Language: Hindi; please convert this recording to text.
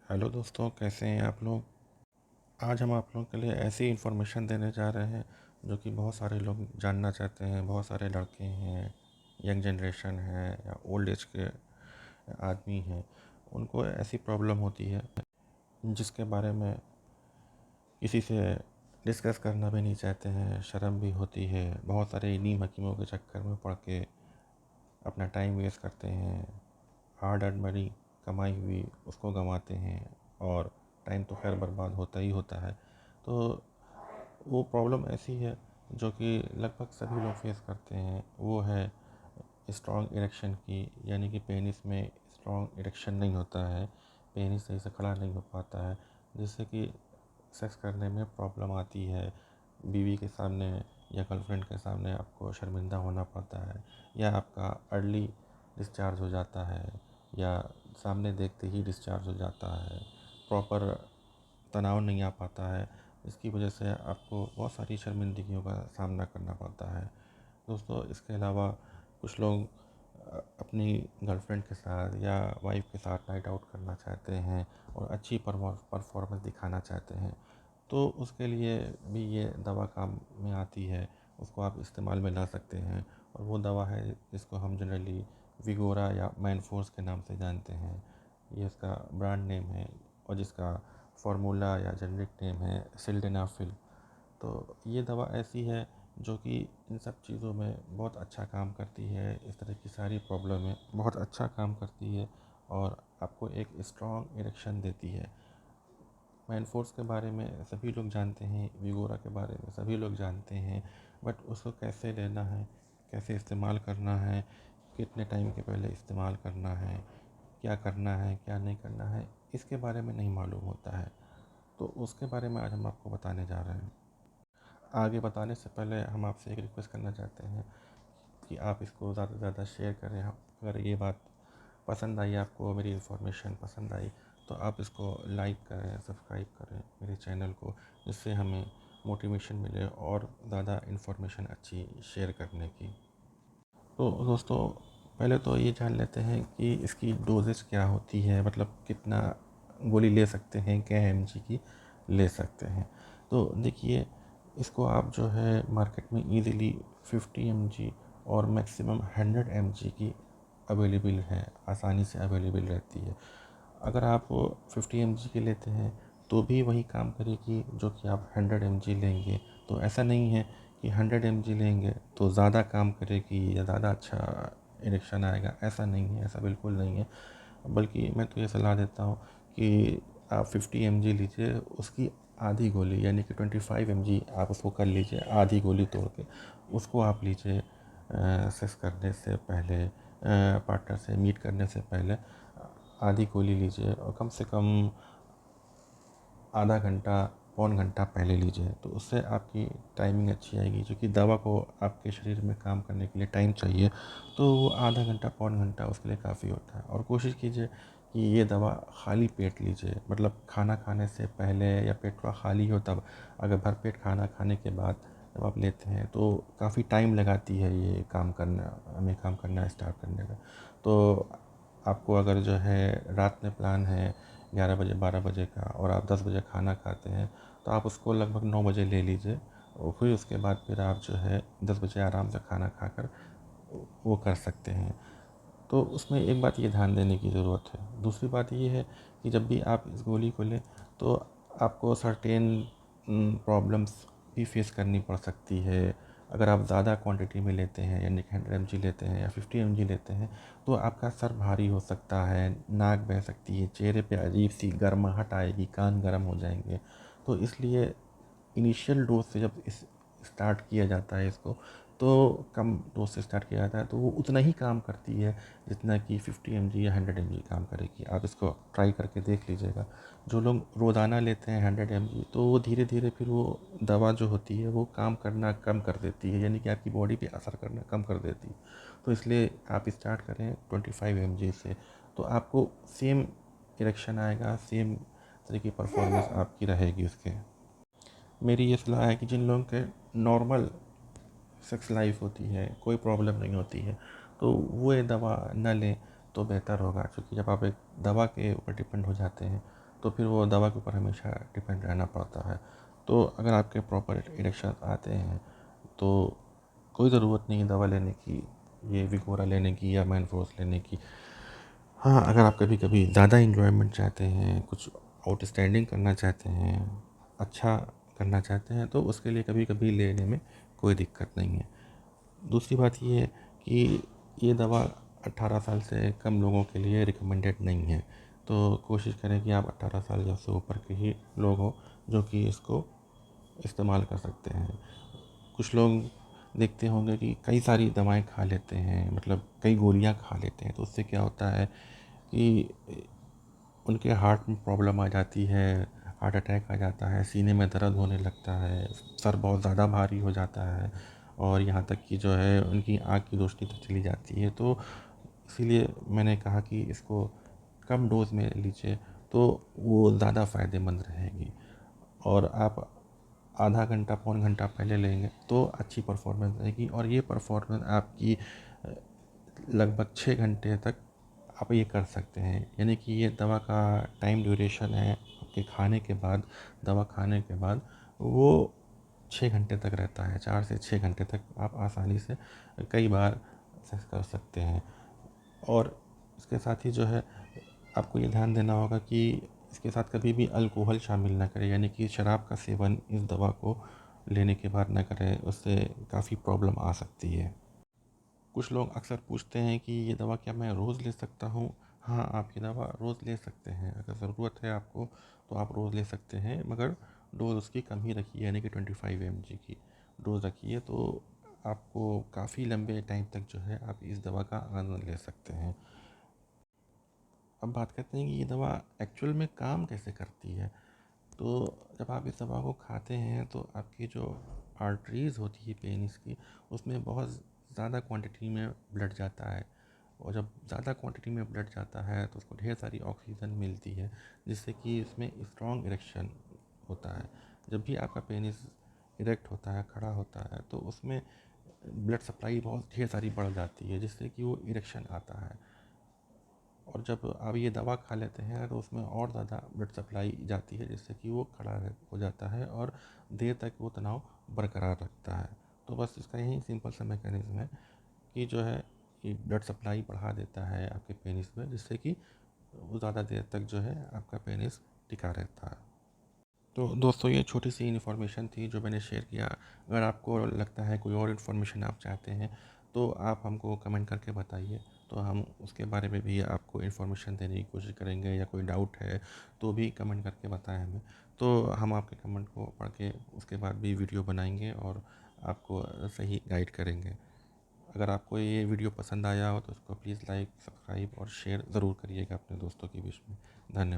हेलो दोस्तों, कैसे हैं आप लोग। आज हम आप लोगों के लिए ऐसी इन्फॉर्मेशन देने जा रहे हैं जो कि बहुत सारे लोग जानना चाहते हैं। बहुत सारे लड़के हैं, यंग जनरेशन है या ओल्ड एज के आदमी हैं, उनको ऐसी प्रॉब्लम होती है जिसके बारे में किसी से डिस्कस करना भी नहीं चाहते हैं, शर्म भी होती है। बहुत सारे इन्हीं हकीमों के चक्कर में पड़ के अपना टाइम वेस्ट करते हैं, हार्ड अर्न मनी कमाई हुई उसको गंवाते हैं और टाइम तो खैर बर्बाद होता ही होता है। तो वो प्रॉब्लम ऐसी है जो कि लगभग सभी लोग फेस करते हैं। वो है स्ट्रॉन्ग इरेक्शन की, यानी कि पेनिस में स्ट्रॉन्ग इरेक्शन नहीं होता है, पेनिस सही से खड़ा नहीं हो पाता है, जिससे कि सेक्स करने में प्रॉब्लम आती है। बीवी के सामने या गर्लफ्रेंड के सामने आपको शर्मिंदा होना पड़ता है, या आपका अर्ली डिस्चार्ज हो जाता है, या सामने देखते ही डिस्चार्ज हो जाता है, प्रॉपर तनाव नहीं आ पाता है। इसकी वजह से आपको बहुत सारी शर्मिंदगियों का सामना करना पड़ता है। दोस्तों, इसके अलावा कुछ लोग अपनी गर्लफ्रेंड के साथ या वाइफ के साथ नाइट आउट करना चाहते हैं और अच्छी परफॉर्मेंस दिखाना चाहते हैं, तो उसके लिए भी ये दवा काम में आती है। उसको आप इस्तेमाल में ला सकते हैं, और वो दवा है जिसको हम जनरली विगोरा या मैनफोर्स के नाम से जानते हैं। ये इसका ब्रांड नेम है, और जिसका फार्मूला या जेनरिक नेम है सिल्डेनाफिल। तो ये दवा ऐसी है जो कि इन सब चीज़ों में बहुत अच्छा काम करती है। इस तरह की सारी प्रॉब्लम में बहुत अच्छा काम करती है और आपको एक स्ट्रॉन्ग इरेक्शन देती है। मैनफोर्स के बारे में सभी लोग जानते हैं, विगोरा के बारे में सभी लोग जानते हैं, बट उसको कैसे लेना है, कैसे इस्तेमाल करना है, कितने टाइम के पहले इस्तेमाल करना है, क्या करना है क्या नहीं करना है, इसके बारे में नहीं मालूम होता है। तो उसके बारे में आज हम आपको बताने जा रहे हैं। आगे बताने से पहले हम आपसे एक रिक्वेस्ट करना चाहते हैं कि आप इसको ज़्यादा से ज़्यादा शेयर करें। अगर ये बात पसंद आई, आपको मेरी इन्फॉर्मेशन पसंद आई, तो आप इसको लाइक करें, सब्सक्राइब करें मेरे चैनल को, जिससे हमें मोटिवेशन मिले और ज़्यादा इन्फॉर्मेशन अच्छी शेयर करने की। तो दोस्तों, पहले तो ये जान लेते हैं कि इसकी डोजेज क्या होती है, मतलब कितना गोली ले सकते हैं, क्या एमजी की ले सकते हैं। तो देखिए, इसको आप जो है मार्केट में इजीली 50 एमजी और मैक्सिमम 100 एमजी की अवेलेबल है, आसानी से अवेलेबल रहती है। अगर आप 50 एमजी की लेते हैं तो भी वही काम करेगी जो कि आप 100 एमजी लेंगे। तो ऐसा नहीं है कि 100 एमजी लेंगे तो ज़्यादा काम करेगी या ज़्यादा अच्छा इरेक्शन आएगा, ऐसा नहीं है, ऐसा बिल्कुल नहीं है। बल्कि मैं तो ये सलाह देता हूँ कि आप 50 एमजी लीजिए, उसकी आधी गोली यानी कि 25 एमजी आप उसको कर लीजिए, आधी गोली तोड़ के उसको आप लीजिए सेक्स करने से पहले, पार्टनर से मीट करने से पहले आधी गोली लीजिए, और कम से कम आधा घंटा पौन घंटा पहले लीजिए। तो उससे आपकी टाइमिंग अच्छी आएगी, जो कि दवा को आपके शरीर में काम करने के लिए टाइम चाहिए, तो वो आधा घंटा पौन घंटा उसके लिए काफ़ी होता है। और कोशिश कीजिए कि ये दवा खाली पेट लीजिए, मतलब खाना खाने से पहले या पेट थोड़ा खाली हो तब। अगर भरपेट खाना खाने के बाद जब आप लेते हैं तो काफ़ी टाइम लगाती है ये काम करना, हमें काम करना स्टार्ट करने का। तो आपको अगर जो है रात में प्लान है 11 बजे 12 बजे का, और आप 10 बजे खाना खाते हैं, तो आप उसको लगभग 9 बजे ले लीजिए, और फिर उसके बाद फिर आप जो है 10 बजे आराम से खाना खाकर वो कर सकते हैं। तो उसमें एक बात ये ध्यान देने की ज़रूरत है। दूसरी बात ये है कि जब भी आप इस गोली को लें तो आपको सर्टेन प्रॉब्लम्स भी फेस करनी पड़ सकती है। अगर आप ज़्यादा क्वांटिटी में लेते हैं, यानी कि 100 एमजी लेते हैं या 50 एमजी लेते हैं, तो आपका सर भारी हो सकता है, नाक बह सकती है, चेहरे पे अजीब सी गर्माहट आएगी, कान गर्म हो जाएंगे। तो इसलिए इनिशियल डोज से जब इस स्टार्ट किया जाता है इसको, तो कम डोज से स्टार्ट किया जाता है, तो वो उतना ही काम करती है जितना कि 50 एमजी या 100 एमजी काम करेगी। आप इसको ट्राई करके देख लीजिएगा। जो लोग रोज़ाना लेते हैं 100 एमजी, तो वो धीरे धीरे फिर वो दवा जो होती है वो काम करना कम कर देती है, यानी कि आपकी बॉडी पे असर करना कम कर देती है। तो इसलिए आप स्टार्ट करें 25 एमजी से, तो आपको सेम इरेक्शन आएगा, सेम तरह की परफॉर्मेंस आपकी रहेगी उसके। मेरी ये सलाह है कि जिन लोगों के नॉर्मल सेक्स लाइफ होती है, कोई प्रॉब्लम नहीं होती है, तो वो ये दवा न लें तो बेहतर होगा। क्योंकि जब आप एक दवा के ऊपर डिपेंड हो जाते हैं तो फिर वो दवा के ऊपर हमेशा डिपेंड रहना पड़ता है। तो अगर आपके प्रॉपर इरेक्शन आते हैं तो कोई ज़रूरत नहीं है दवा लेने की, ये विगोरा लेने की या मैनफोर्स लेने की। हाँ, अगर आप कभी कभी ज़्यादा इन्जॉयमेंट चाहते हैं, कुछ आउटस्टैंडिंग करना चाहते हैं, अच्छा करना चाहते हैं, तो उसके लिए कभी कभी लेने में कोई दिक्कत नहीं है। दूसरी बात ये है कि ये दवा 18 साल से कम लोगों के लिए रिकमेंडेड नहीं है। तो कोशिश करें कि आप 18 साल या उससे ऊपर के ही लोग हो जो कि इसको इस्तेमाल कर सकते हैं। कुछ लोग देखते होंगे कि कई सारी दवाएं खा लेते हैं, मतलब कई गोलियां खा लेते हैं, तो उससे क्या होता है कि उनके हार्ट में प्रॉब्लम आ जाती है, हार्ट अटैक आ जाता है, सीने में दर्द होने लगता है, सर बहुत ज़्यादा भारी हो जाता है और यहाँ तक कि जो है उनकी आँख की रोशनी तक चली जाती है। तो इसीलिए मैंने कहा कि इसको कम डोज़ में लीजिए तो वो ज़्यादा फ़ायदेमंद रहेगी। और आप आधा घंटा पौन घंटा पहले लेंगे तो अच्छी परफॉर्मेंस रहेगी और ये परफॉर्मेंस आपकी लगभग 6 घंटे तक आप ये कर सकते हैं। यानी कि ये दवा का टाइम ड्यूरेशन है आपके खाने के बाद, दवा खाने के बाद वो 6 घंटे तक रहता है। 4 से 6 घंटे तक आप आसानी से कई बार सेक्स कर सकते हैं। और इसके साथ ही जो है आपको ये ध्यान देना होगा कि इसके साथ कभी भी अल्कोहल शामिल ना करें, यानी कि शराब का सेवन इस दवा को लेने के बाद ना करें, उससे काफ़ी प्रॉब्लम आ सकती है। कुछ लोग अक्सर पूछते हैं कि ये दवा क्या मैं रोज़ ले सकता हूँ? हाँ, आप ये दवा रोज़ ले सकते हैं। अगर ज़रूरत है आपको तो आप रोज़ ले सकते हैं, मगर डोज़ उसकी कम ही रखिए, यानी कि 25 mg की डोज़ रखिए, तो आपको काफ़ी लंबे टाइम तक जो है आप इस दवा का आनंद ले सकते हैं। अब बात करते हैं कि ये दवा एक्चुअल में काम कैसे करती है। तो जब आप इस दवा को खाते हैं तो आपकी जो आर्टरीज़ होती है पेनिस की, उसमें बहुत ज़्यादा क्वांटिटी में ब्लड जाता है। और जब ज़्यादा क्वांटिटी में ब्लड जाता है तो उसको ढेर सारी ऑक्सीजन मिलती है, जिससे कि इसमें स्ट्रॉन्ग इरेक्शन होता है। जब भी आपका पेनिस इरेक्ट होता है, खड़ा होता है, तो उसमें ब्लड सप्लाई बहुत ढेर सारी बढ़ जाती है, जिससे कि वो इरेक्शन आता है। और जब आप ये दवा खा लेते हैं तो उसमें और ज़्यादा ब्लड सप्लाई जाती है, जिससे कि वो हो जाता है और देर तक वो तनाव बरकरार रखता है। तो बस इसका यही सिंपल सा मैकेनिज़्म है कि जो है ये ब्लड सप्लाई बढ़ा देता है आपके पेनिस में, जिससे कि वो ज़्यादा देर तक जो है आपका पेनिस टिका रहता है। तो दोस्तों, ये छोटी सी इन्फॉर्मेशन थी जो मैंने शेयर किया। अगर आपको लगता है कोई और इन्फॉर्मेशन आप चाहते हैं तो आप हमको कमेंट करके बताइए, तो हम उसके बारे में भी आपको इन्फॉर्मेशन देने की कोशिश करेंगे। या कोई डाउट है तो भी कमेंट करके बताएं हमें, तो हम आपके कमेंट को पढ़ के उसके बाद भी वीडियो बनाएंगे और आपको सही गाइड करेंगे। अगर आपको ये वीडियो पसंद आया हो तो उसको प्लीज़ लाइक, सब्सक्राइब और शेयर ज़रूर करिएगा अपने दोस्तों के बीच में। धन्यवाद।